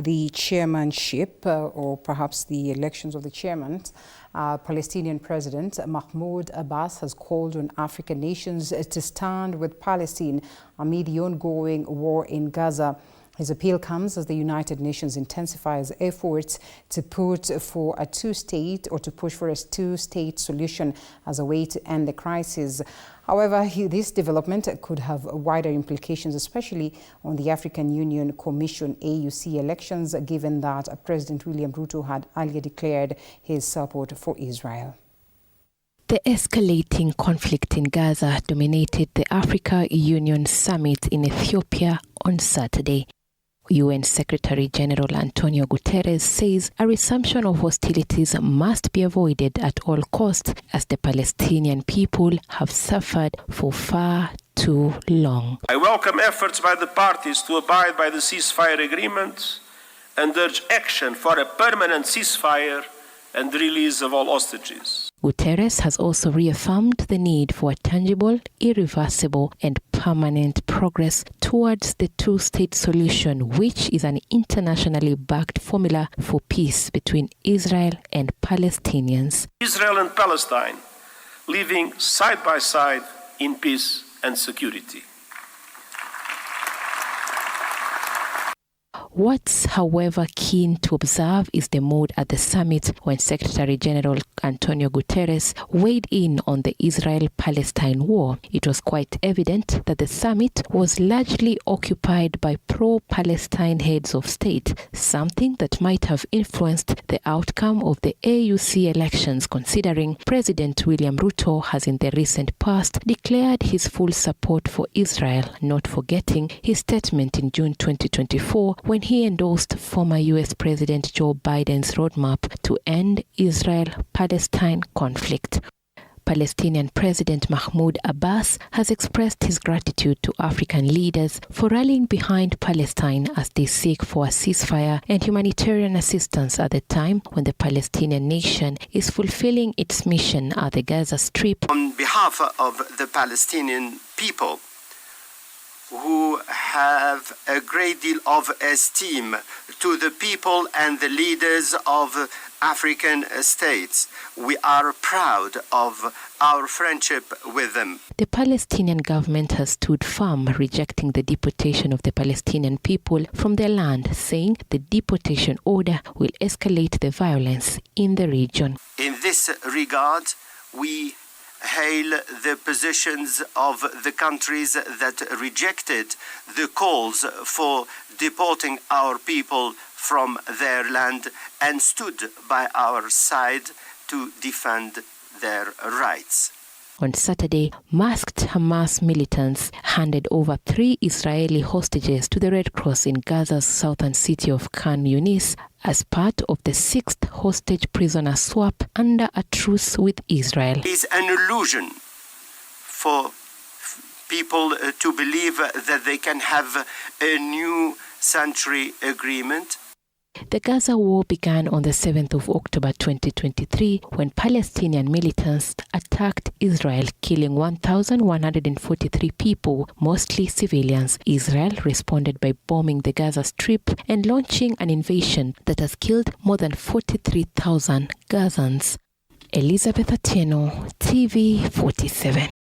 The chairmanship, or perhaps the elections of the chairman, Palestinian President Mahmoud Abbas has called on African nations to stand with Palestine amid the ongoing war in Gaza. His appeal comes as the United Nations intensifies efforts to push for a two-state solution as a way to end the crisis. However, this development could have wider implications, especially on the African Union Commission AUC elections, given that President William Ruto had earlier declared his support for Israel. The escalating conflict in Gaza dominated the Africa Union Summit in Ethiopia on Saturday. UN Secretary-General Antonio Guterres says a resumption of hostilities must be avoided at all costs as the Palestinian people have suffered for far too long. I welcome efforts by the parties to abide by the ceasefire agreement and urge action for a permanent ceasefire and the release of all hostages. Guterres has also reaffirmed the need for a tangible, irreversible and permanent progress towards the two-state solution, which is an internationally backed formula for peace between Israel and Palestinians. Israel and Palestine living side by side in peace and security. What's, however, keen to observe is the mood at the summit when Secretary-General Antonio Guterres weighed in on the Israel-Palestine war. It was quite evident that the summit was largely occupied by pro-Palestine heads of state, something that might have influenced the outcome of the AUC elections, considering President William Ruto has in the recent past declared his full support for Israel, not forgetting his statement in June 2024 when he endorsed former U.S. President Joe Biden's roadmap to end Israel-Palestine conflict. Palestinian President Mahmoud Abbas has expressed his gratitude to African leaders for rallying behind Palestine as they seek for a ceasefire and humanitarian assistance at the time when the Palestinian nation is fulfilling its mission at the Gaza Strip. On behalf of the Palestinian people, who have a great deal of esteem to the people and the leaders of African states. We are proud of our friendship with them. The Palestinian government has stood firm, rejecting the deportation of the Palestinian people from their land, saying the deportation order will escalate the violence in the region. In this regard, we hail the positions of the countries that rejected the calls for deporting our people from their land and stood by our side to defend their rights. On Saturday, masked Hamas militants handed over 3 Israeli hostages to the Red Cross in Gaza's southern city of Khan Yunis as part of the 6th hostage prisoner swap under a truce with Israel. It is an illusion for people to believe that they can have a new century agreement. The Gaza war began on the 7th of October 2023 when Palestinian militants attacked Israel, killing 1,143 people, mostly civilians. Israel responded by bombing the Gaza Strip and launching an invasion that has killed more than 43,000 Gazans. Elizabeth Atieno, TV 47.